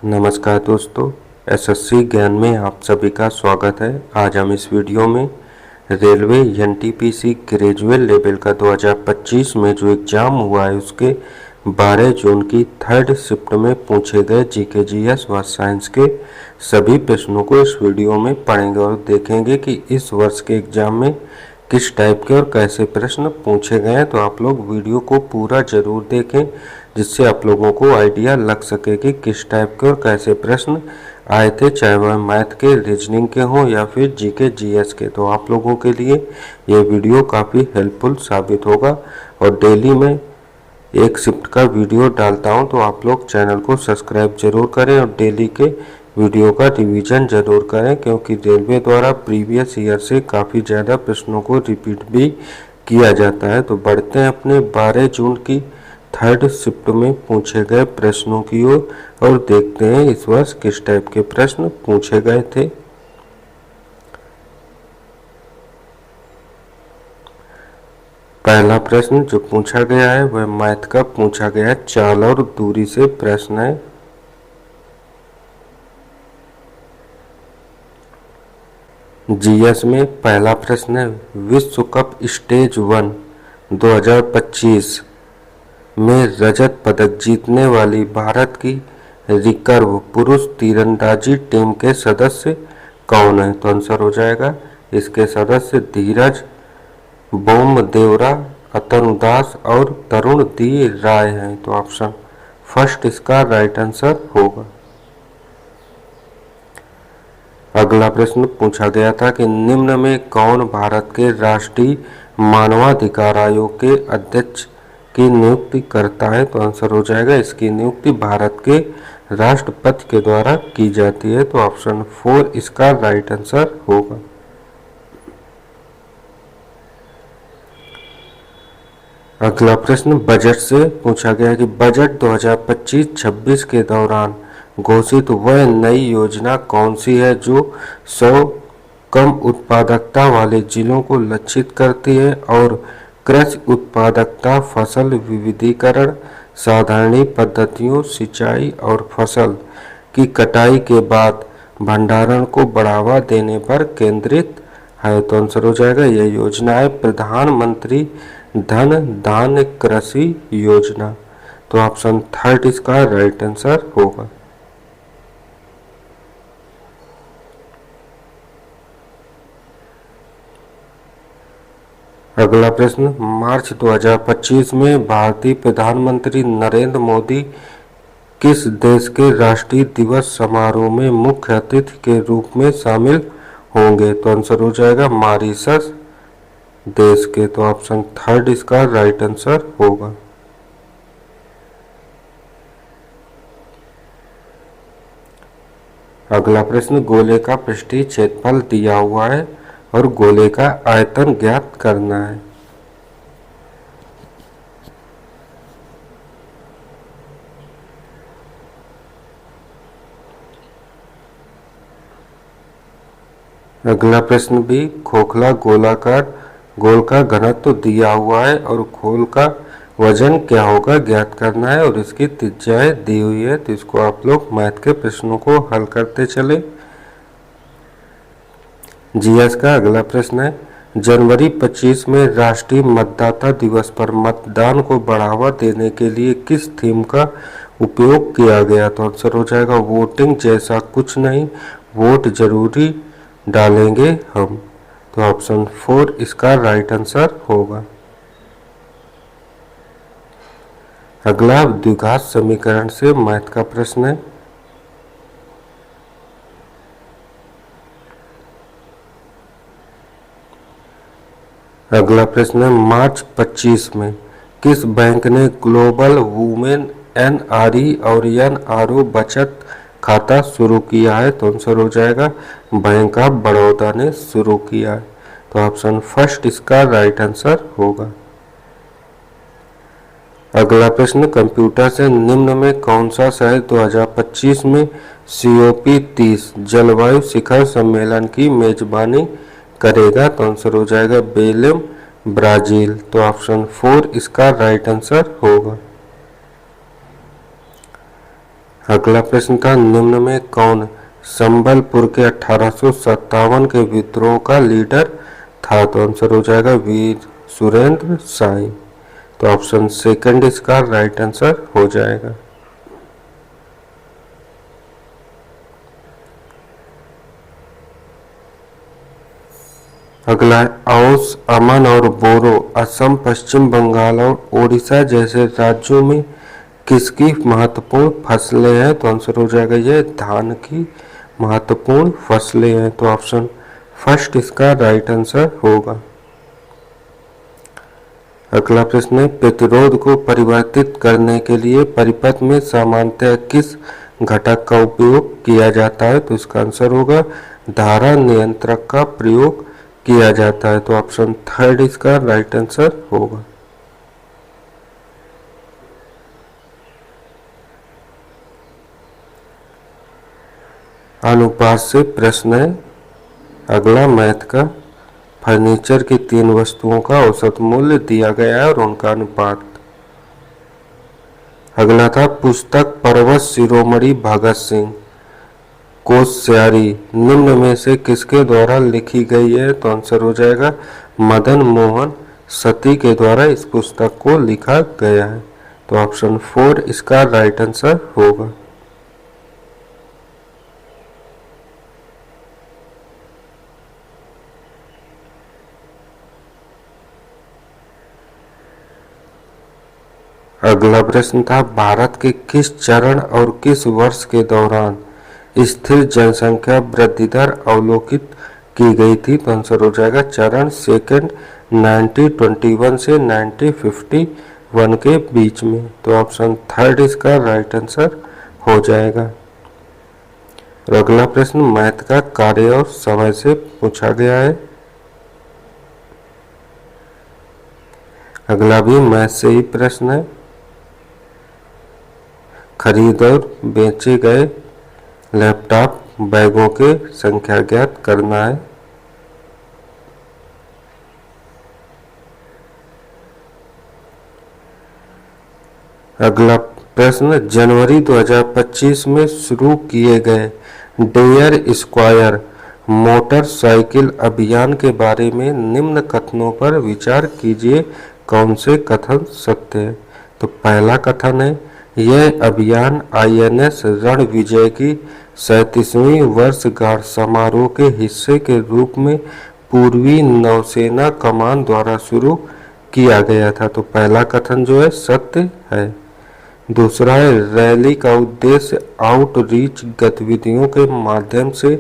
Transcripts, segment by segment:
नमस्कार दोस्तों, एसएससी ज्ञान में आप सभी का स्वागत है। आज हम इस वीडियो में रेलवे एनटीपीसी ग्रेजुएट लेवल का 2025 में जो एग्ज़ाम हुआ है उसके 12 जून की थर्ड शिफ्ट में पूछे गए जीके जीएस व साइंस के सभी प्रश्नों को इस वीडियो में पढ़ेंगे और देखेंगे कि इस वर्ष के एग्ज़ाम में किस टाइप के और कैसे प्रश्न पूछे गए हैं। तो आप लोग वीडियो को पूरा ज़रूर देखें, जिससे आप लोगों को आइडिया लग सके कि किस टाइप के और कैसे प्रश्न आए थे, चाहे वह मैथ के, रीजनिंग के हों या फिर जीके जीएस के। तो आप लोगों के लिए ये वीडियो काफ़ी हेल्पफुल साबित होगा। और डेली मैं एक शिफ्ट का वीडियो डालता हूं, तो आप लोग चैनल को सब्सक्राइब जरूर करें और डेली के वीडियो का रिवीजन जरूर करें, क्योंकि रेलवे द्वारा प्रीवियस ईयर से काफ़ी ज़्यादा प्रश्नों को रिपीट भी किया जाता है। तो बढ़ते हैं अपने 12 जून की थर्ड शिफ्ट में पूछे गए प्रश्नों की ओर और देखते हैं इस वर्ष किस टाइप के प्रश्न पूछे गए थे। पहला प्रश्न जो पूछा गया है वह मैथ का पूछा गया है, चाल और दूरी से प्रश्न है। जीएस में पहला प्रश्न है, विश्व कप स्टेज 1 2025 में रजत पदक जीतने वाली भारत की रिकर्व पुरुष तीरंदाजी टीम के सदस्य कौन है? तो आंसर हो जाएगा इसके सदस्य धीरज बोमदेवरा, अतनु दास और तरुण दी राय हैं। तो ऑप्शन फर्स्ट इसका राइट आंसर होगा। अगला प्रश्न पूछा गया था कि निम्न में कौन भारत के राष्ट्रीय मानवाधिकार आयोग के अध्यक्ष की नियुक्ति करता है? तो आंसर हो जाएगा इसकी नियुक्ति भारत के राष्ट्रपति के द्वारा की जाती है। तो ऑप्शन 4 इसका राइट आंसर होगा। अगला प्रश्न बजट से पूछा गया कि बजट 2025-26 के दौरान घोषित वह नई योजना कौन सी है जो 100 कम उत्पादकता वाले जिलों को लक्षित करती है और कृषि उत्पादकता, फसल विविधीकरण, साधारणी पद्धतियों, सिंचाई और फसल की कटाई के बाद भंडारण को बढ़ावा देने पर केंद्रित है? तो आंसर हो जाएगा यह योजना है प्रधानमंत्री धन धान्य कृषि योजना। तो ऑप्शन थर्ड इसका राइट आंसर होगा। अगला प्रश्न, मार्च 2025 में भारतीय प्रधानमंत्री नरेंद्र मोदी किस देश के राष्ट्रीय दिवस समारोह में मुख्य अतिथि के रूप में शामिल होंगे? तो आंसर हो जाएगा मॉरिशस देश के। तो ऑप्शन थर्ड इसका राइट आंसर होगा। अगला प्रश्न, गोले का पृष्ठीय क्षेत्रफल दिया हुआ है और गोले का आयतन ज्ञात करना है। अगला प्रश्न भी खोखला गोलाकार गोल का घनत्व दिया हुआ है और खोल का वजन क्या होगा ज्ञात करना है और इसकी त्रिज्याएं दी हुई है। तो इसको आप लोग मैथ के प्रश्नों को हल करते चले। जीएस का अगला प्रश्न है, जनवरी 25 में राष्ट्रीय मतदाता दिवस पर मतदान को बढ़ावा देने के लिए किस थीम का उपयोग किया गया? तो आंसर हो जाएगा वोटिंग जैसा कुछ नहीं, वोट जरूरी डालेंगे हम। तो ऑप्शन 4 इसका राइट आंसर होगा। अगला द्विघात समीकरण से मैथ का प्रश्न है। अगला प्रश्न है, मार्च 25 में किस बैंक ने ग्लोबल वुमेन एनआरई और एनआरओ बचत खाता शुरू किया है? तो आंसर हो जाएगा बैंक ऑफ बड़ौदा ने शुरू किया है। तो ऑप्शन फर्स्ट इसका राइट आंसर होगा। अगला प्रश्न, कंप्यूटर से निम्न में कौन सा शहर 2025 में COP30 जलवायु शिखर सम्मेलन की मेजबानी करेगा? तो आंसर हो जाएगा बेलेम ब्राजील। तो ऑप्शन 4 इसका राइट आंसर होगा। अगला प्रश्न था, निम्न में कौन संबलपुर के 1857 के विद्रोह का लीडर था? तो आंसर हो जाएगा वीर सुरेंद्र साई। तो ऑप्शन सेकंड इसका राइट आंसर हो जाएगा। अगला है, औस, अमन और बोरो असम, पश्चिम बंगाल और ओडिशा जैसे राज्यों में किसकी महत्वपूर्ण फसलें हैं? तो आंसर हो जाएगा ये धान की महत्वपूर्ण फसलें हैं। तो ऑप्शन फर्स्ट इसका राइट आंसर होगा। अगला प्रश्न है, प्रतिरोध को परिवर्तित करने के लिए परिपथ में सामान्यतः किस घटक का उपयोग किया जाता है? तो इसका आंसर होगा धारा नियंत्रक का प्रयोग किया जाता है। तो ऑप्शन थर्ड इसका राइट आंसर होगा। अनुपात से प्रश्न है अगला मैथ का। फर्नीचर की 3 वस्तुओं का औसत मूल्य दिया गया है और उनका अनुपात। अगला था, पुस्तक पर्वत शिरोमणि भगत सिंह कोश्यारी निम्न में से किसके द्वारा लिखी गई है? तो आंसर हो जाएगा मदन मोहन सती के द्वारा इस पुस्तक को लिखा गया है। तो ऑप्शन 4 इसका राइट आंसर होगा। अगला प्रश्न था, भारत के किस चरण और किस वर्ष के दौरान स्थिर जनसंख्या वृद्धि दर अवलोकित की गई थी? तो आंसर हो जाएगा चरण सेकंड 1921 से 1951 के बीच में। तो ऑप्शन थर्ड इसका राइट आंसर हो जाएगा। और अगला प्रश्न मैथ का कार्य और समय से पूछा गया है। अगला भी मैथ से ही प्रश्न है। खरीद और बेचे गए लैपटॉप बैगों के संख्या ज्ञात करना है। अगला प्रश्न, जनवरी 2025 में शुरू किए गए डेयर स्क्वायर मोटरसाइकिल अभियान के बारे में निम्न कथनों पर विचार कीजिए, कौन से कथन सत्य है? तो पहला कथन है, यह अभियान INS रणविजय की 37वीं वर्षगांठ समारोह के हिस्से के रूप में पूर्वी नौसेना कमान द्वारा शुरू किया गया था। तो पहला कथन जो है सत्य है। दूसरा है, रैली का उद्देश्य आउटरीच गतिविधियों के माध्यम से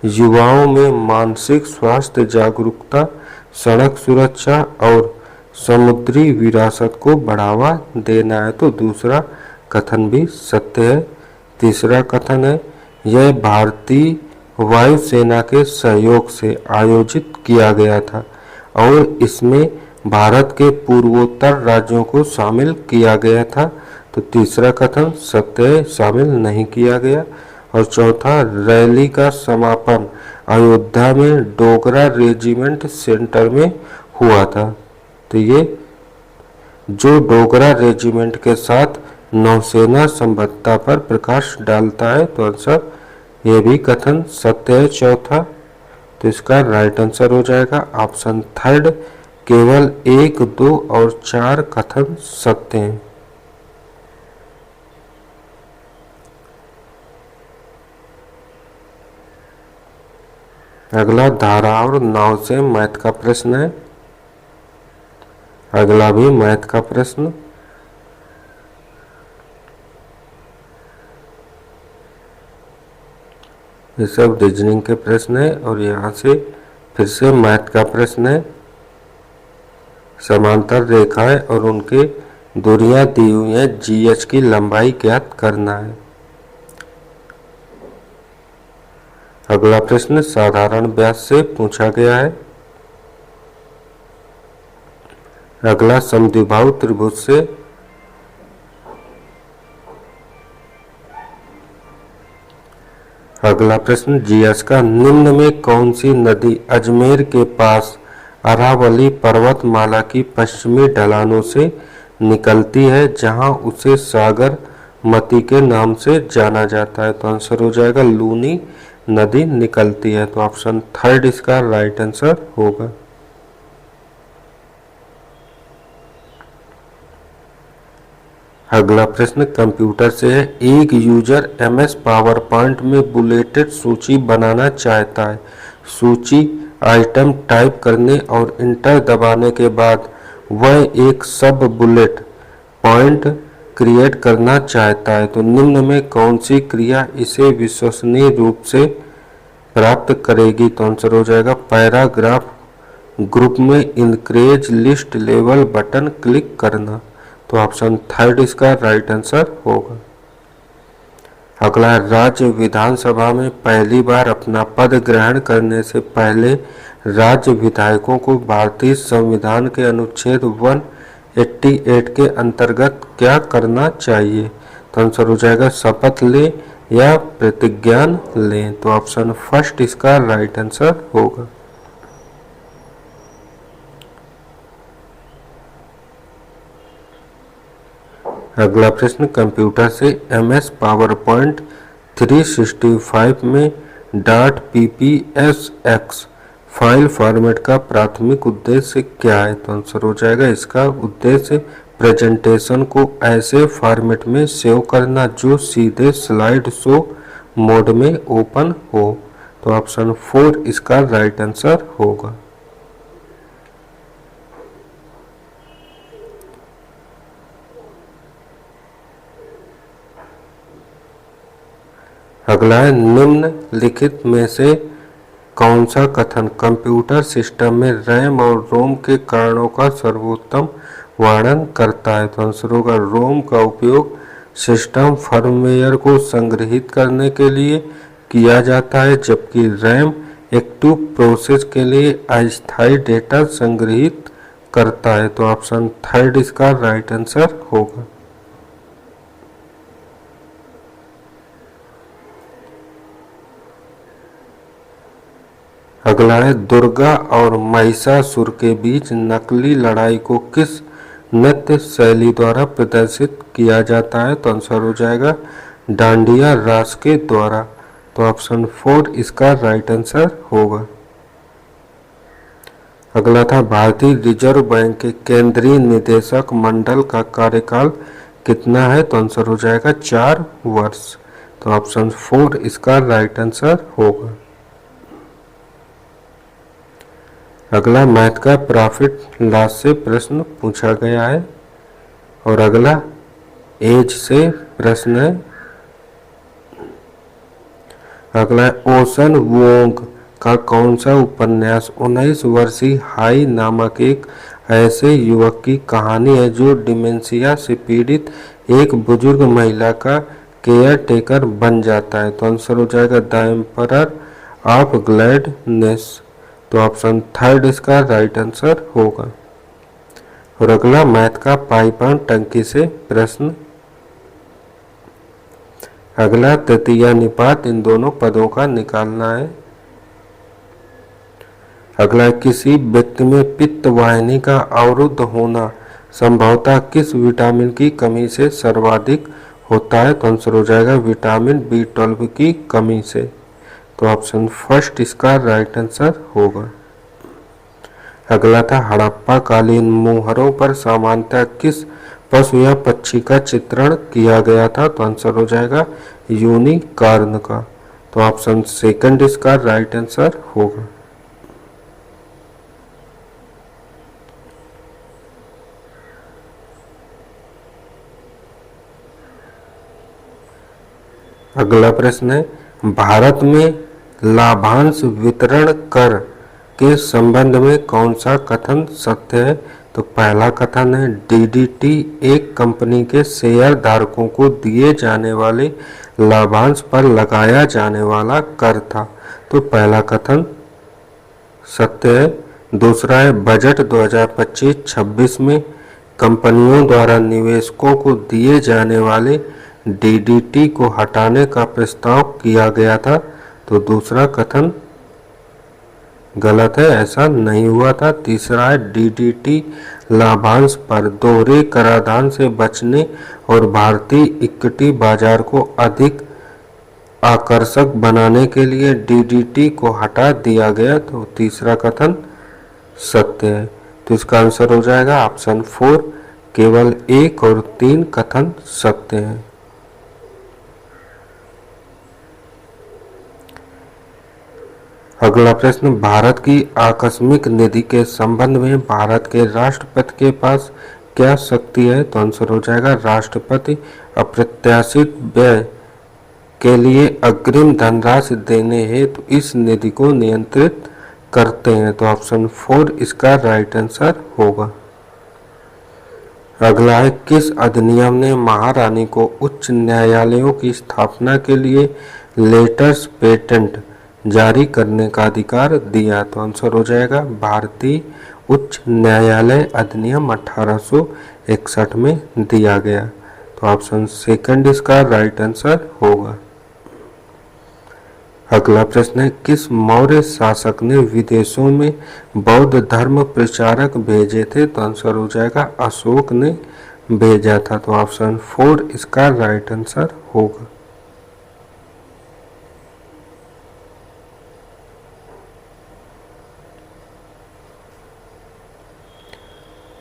युवाओं में मानसिक स्वास्थ्य जागरूकता, सड़क सुरक्षा और समुद्री विरासत को बढ़ावा देना है। तो दूसरा कथन भी सत्य है। तीसरा कथन है, यह भारतीय वायुसेना के सहयोग से आयोजित किया गया था और इसमें भारत के पूर्वोत्तर राज्यों को शामिल किया गया था। तो तीसरा कथन सत्य है, शामिल नहीं किया गया। और चौथा, रैली का समापन अयोध्या में डोगरा रेजिमेंट सेंटर में हुआ था। तो ये जो डोगरा रेजिमेंट के साथ नौसेना संबद्धता पर प्रकाश डालता है। तो आंसर ये भी कथन सत्य है चौथा। तो इसका राइट आंसर हो जाएगा ऑप्शन थर्ड, केवल 1, 2 और 4 कथन सत्य हैं। अगला धारा और नाव से मैथ का प्रश्न है। अगला भी मैथ का प्रश्न। ये सब रीजनिंग के प्रश्न है और यहाँ से फिर से मैथ का प्रश्न है। समांतर रेखाएं और उनके दूरियां दी हुई हैं, GH की लंबाई ज्ञात करना है। अगला प्रश्न साधारण व्यास से पूछा गया है। अगला समद्विबाहु त्रिभुज से। अगला प्रश्न GS का, निम्न में कौन सी नदी अजमेर के पास अरावली पर्वतमाला की पश्चिमी ढलानों से निकलती है जहां उसे सागर मती के नाम से जाना जाता है। तो आंसर हो जाएगा लूनी नदी निकलती है। तो ऑप्शन थर्ड इसका राइट आंसर होगा। अगला प्रश्न कंप्यूटर से है। एक यूजर एमएस पावर पॉइंट में बुलेटेड सूची बनाना चाहता है। सूची आइटम टाइप करने और इंटर दबाने के बाद वह एक सब बुलेट पॉइंट क्रिएट करना चाहता है। तो निम्न में कौन सी क्रिया इसे विश्वसनीय रूप से प्राप्त करेगी? तो आंसर हो जाएगा पैराग्राफ ग्रुप में increase list level button click करना। तो ऑप्शन थर्ड इसका राइट आंसर होगा। अगला राज्य विधानसभा में पहली बार अपना पद ग्रहण करने से पहले राज्य विधायकों को भारतीय संविधान के अनुच्छेद 188 के अंतर्गत क्या करना चाहिए? तो आंसर हो जाएगा शपथ ले या प्रतिज्ञान लें। तो ऑप्शन फर्स्ट इसका राइट आंसर होगा। अगला प्रश्न कंप्यूटर से एमएस पावर पॉइंट 365 में .ppsx फाइल फॉर्मेट का प्राथमिक उद्देश्य क्या है? तो आंसर हो जाएगा इसका उद्देश्य प्रेजेंटेशन को ऐसे फॉर्मेट में सेव करना जो सीधे स्लाइड शो मोड में ओपन हो। तो ऑप्शन 4 इसका राइट आंसर होगा। अगला है निम्नलिखित में से कौन सा कथन कंप्यूटर सिस्टम में रैम और रोम के कारणों का सर्वोत्तम वर्णन करता है? तो आंसर होगा रोम का उपयोग सिस्टम फर्मवेयर को संग्रहित करने के लिए किया जाता है, जबकि रैम एक्टिव प्रोसेस के लिए अस्थायी डेटा संग्रहित करता है। तो ऑप्शन थर्ड इसका राइट आंसर होगा। अगला है दुर्गा और महिषासुर के बीच नकली लड़ाई को किस नृत्य शैली द्वारा प्रदर्शित किया जाता है? तो आंसर हो जाएगा डांडिया रास के द्वारा। तो ऑप्शन 4 इसका राइट आंसर होगा। अगला था भारतीय रिजर्व बैंक के केंद्रीय निदेशक मंडल का कार्यकाल कितना है? तो आंसर हो जाएगा 4 वर्ष। तो ऑप्शन 4 इसका राइट आंसर होगा। अगला मैथ का प्रॉफिट लॉस से प्रश्न पूछा गया है और अगला एज से प्रश्न है। अगला ओशन वोंग का कौन सा उपन्यास 19 वर्षीय हाई नामक एक ऐसे युवक की कहानी है जो डिमेंशिया से पीड़ित एक बुजुर्ग महिला का केयर टेकर बन जाता है? तो आंसर हो जाएगा द एम्परर ऑफ ग्लैडनेस। तो ऑप्शन थर्ड इसका राइट आंसर होगा। और अगला मैथ का पाइपान टंकी से प्रश्न। अगला तृतीय निपात इन दोनों पदों का निकालना है। अगला किसी व्यक्ति में पित्त वाहिनी का अवरुद्ध होना संभवतः किस विटामिन की कमी से सर्वाधिक होता है? तो आंसर हो जाएगा विटामिन B12 की कमी से। तो ऑप्शन फर्स्ट इसका राइट आंसर होगा। अगला था हड़प्पा कालीन मोहरों पर सामान्यतः किस पशु या पक्षी का चित्रण किया गया था? तो आंसर हो जाएगा यूनिकॉर्न का। तो ऑप्शन सेकंड इसका राइट आंसर होगा। अगला प्रश्न है भारत में लाभांश वितरण कर के संबंध में कौन सा कथन सत्य है? तो पहला कथन है डीडीटी एक कंपनी के शेयर धारकों को दिए जाने वाले लाभांश पर लगाया जाने वाला कर था। तो पहला कथन सत्य है। दूसरा है बजट 2025-26 में कंपनियों द्वारा निवेशकों को दिए जाने वाले डीडीटी को हटाने का प्रस्ताव किया गया था। तो दूसरा कथन गलत है, ऐसा नहीं हुआ था। तीसरा है डीडीटी लाभांश पर दोहरे कराधान से बचने और भारतीय इक्विटी बाजार को अधिक आकर्षक बनाने के लिए डीडीटी को हटा दिया गया। तो तीसरा कथन सत्य है। तो इसका आंसर हो जाएगा ऑप्शन 4, केवल 1 और 3 कथन सत्य हैं। अगला प्रश्न, भारत की आकस्मिक निधि के संबंध में भारत के राष्ट्रपति के पास क्या शक्ति है? तो आंसर हो जाएगा राष्ट्रपति अप्रत्याशित व्यय के लिए अग्रिम धनराशि देने हेतु इस निधि को नियंत्रित करते हैं। तो ऑप्शन 4 इसका राइट आंसर होगा। अगला है, किस अधिनियम ने महारानी को उच्च न्यायालयों की स्थापना के लिए लेटर्स पेटेंट जारी करने का अधिकार दिया? तो आंसर हो जाएगा भारतीय उच्च न्यायालय अधिनियम 1861 में दिया गया। तो ऑप्शन 2 इसका राइट आंसर होगा। अगला प्रश्न है, किस मौर्य शासक ने विदेशों में बौद्ध धर्म प्रचारक भेजे थे? तो आंसर हो जाएगा अशोक ने भेजा था। तो ऑप्शन 4 इसका राइट आंसर होगा।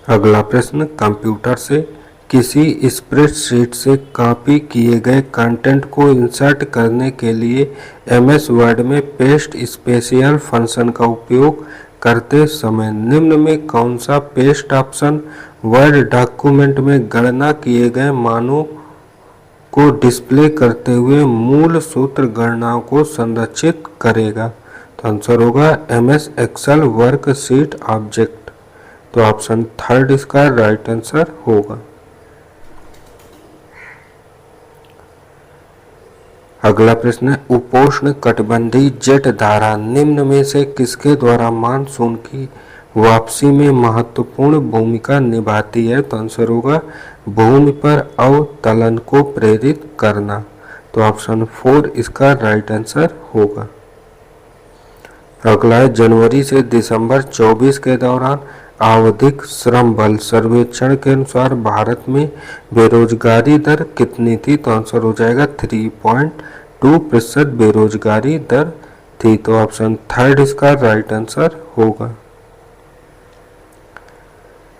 अगला प्रश्न, कंप्यूटर से किसी स्प्रेडशीट से कॉपी किए गए कंटेंट को इंसर्ट करने के लिए एमएस वर्ड में पेस्ट स्पेशल फंक्शन का उपयोग करते समय निम्न में कौन सा पेस्ट ऑप्शन वर्ड डॉक्यूमेंट में गणना किए गए मानों को डिस्प्ले करते हुए मूल सूत्र गणनाओं को संरक्षित करेगा? तो आंसर होगा एमएस एक्सेल वर्कशीट ऑब्जेक्ट। तो ऑप्शन 3 इसका राइट आंसर होगा। अगला प्रश्न है, उपोष्ण कटिबंधीय जेट धारा निम्न में से किसके द्वारा मानसून की वापसी में महत्वपूर्ण भूमिका निभाती है? तो आंसर होगा भूमि पर अवतलन को प्रेरित करना। तो ऑप्शन 4 इसका राइट आंसर होगा। अगला है, जनवरी से दिसंबर 24 के दौरान आवधिक श्रम बल सर्वेक्षण के अनुसार भारत में बेरोजगारी दर कितनी थी? तो आंसर हो जाएगा 3.2% बेरोजगारी दर थी। तो ऑप्शन 3 इसका राइट आंसर होगा।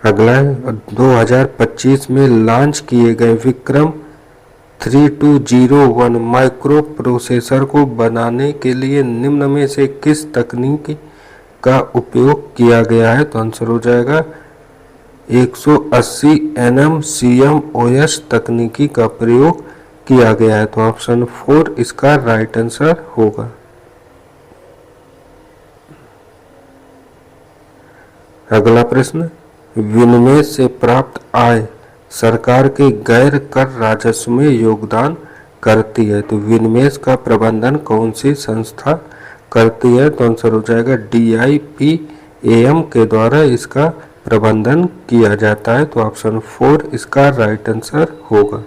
अगला है, 2025 में लॉन्च किए गए विक्रम 3201 माइक्रो प्रोसेसर को बनाने के लिए निम्न में से किस तकनीक का उपयोग किया गया है? तो आंसर हो जाएगा 180 nm CMOS तकनीकी का प्रयोग किया गया है। तो ऑप्शन 4 इसका राइट आंसर होगा। अगला प्रश्न, विनिमय से प्राप्त आय सरकार के गैर कर राजस्व में योगदान करती है। तो विनिमय का प्रबंधन कौन सी संस्था करती है? तो आंसर हो जाएगा DIPAM के द्वारा इसका प्रबंधन किया जाता है। तो ऑप्शन 4 इसका राइट आंसर होगा।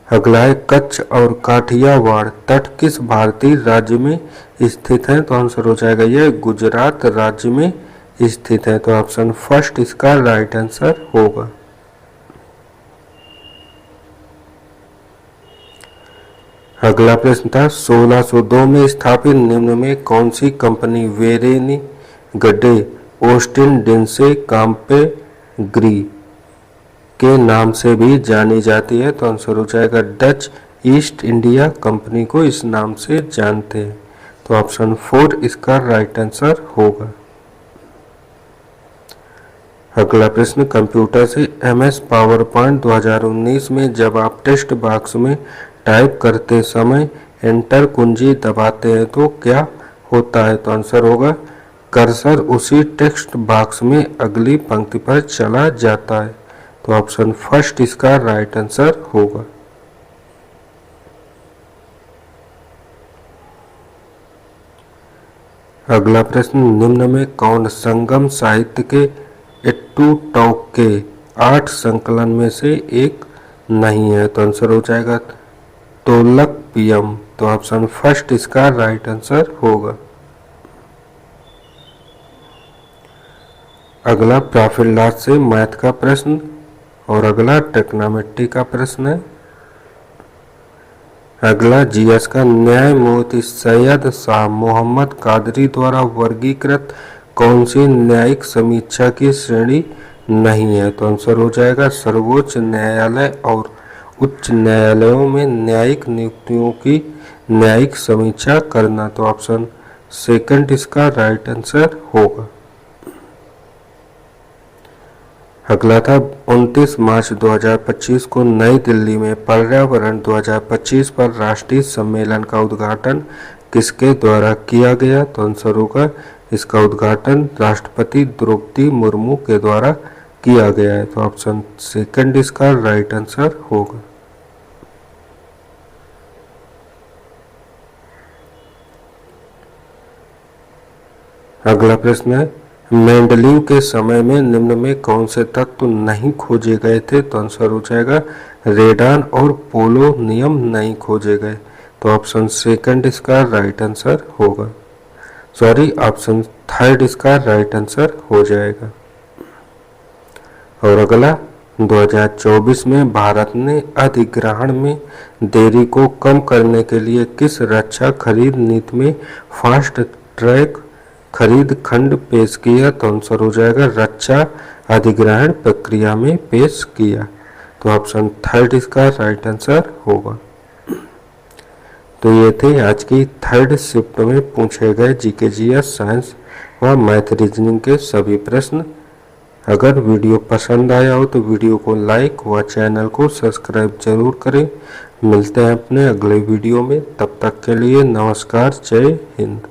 अगला है, कच्छ और काठियावाड़ तट किस भारतीय राज्य में स्थित है? तो आंसर हो जाएगा यह गुजरात राज्य में स्थित है। तो ऑप्शन 1 इसका राइट आंसर होगा। अगला प्रश्न था, 1602 में स्थापित निम्न में कौन सी कंपनी वेरेनी गड्डे ओस्टिन डिंसे काम्पे ग्री के नाम से भी जानी जाती है? तो आंसर हो जाएगा डच ईस्ट इंडिया कंपनी को इस नाम से जानते हैं। तो ऑप्शन 4 इसका राइट आंसर होगा। अगला प्रश्न, कंप्यूटर से MS पावर पॉइंट 2019 में जब आप टेक्स्ट बॉक्स में टाइप करते समय एंटर कुंजी दबाते हैं तो क्या होता है? तो आंसर होगा कर्सर उसी टेक्स्ट बॉक्स में अगली पंक्ति पर चला जाता है। तो ऑप्शन 1 इसका राइट आंसर होगा। अगला प्रश्न, निम्न में कौन संगम साहित्य के एट्टू टॉक के 8 संकलन में से एक नहीं है? तो आंसर हो जाएगा तोलकपियम। तो ऑप्शन 1 इसका राइट आंसर होगा। अगला प्राफिल्लास से मैथ का प्रश्न और अगला ट्रिग्नोमेट्री का प्रश्न है। अगला जीएस का न्यायमूर्ति सैयद शाह मोहम्मद कादरी द्वारा वर्गीकृत कौन सी न्यायिक समीक्षा की श्रेणी नहीं है? तो आंसर हो जाएगा सर्वोच्च न्यायालय और उच्च न्यायालयों में न्यायिक नियुक्तियों की न्यायिक समीक्षा करना। तो ऑप्शन सेकंड इसका राइट आंसर होगा। अगला था 29 मार्च 2025 को नई दिल्ली में पर्यावरण 2025 पर राष्ट्रीय सम्मेलन का उद्घाटन किसके द्वारा किया गया? तो आंसर होगा इसका उद्घाटन राष्ट्रपति द्रौपदी मुर्मू के द्वारा किया गया है। तो ऑप्शन सेकंड इसका राइट आंसर होगा। अगला प्रश्न है मेंडलिंग के समय में निम्न में कौन से तत्व नहीं खोजे गए थे? तो आंसर हो जाएगा रेडान और पोलोनियम नहीं खोजे गए। तो ऑप्शन सेकंड इसका राइट आंसर होगा। ऑप्शन थर्ड इसका राइट आंसर हो जाएगा। और अगला 2024 में भारत ने अधिग्रहण में देरी को कम करने के लिए किस रक्षा खरीद नीति में फास्ट ट्रैक खरीद खंड पेश किया? तो आंसर हो जाएगा रक्षा अधिग्रहण प्रक्रिया में पेश किया। तो ऑप्शन थर्ड इसका राइट आंसर होगा। तो ये थे आज की थर्ड शिफ्ट में पूछे गए जीके जीएस साइंस व मैथ रीजनिंग के सभी प्रश्न। अगर वीडियो पसंद आया हो तो वीडियो को लाइक व चैनल को सब्सक्राइब जरूर करें। मिलते हैं अपने अगले वीडियो में, तब तक के लिए नमस्कार, जय हिंद।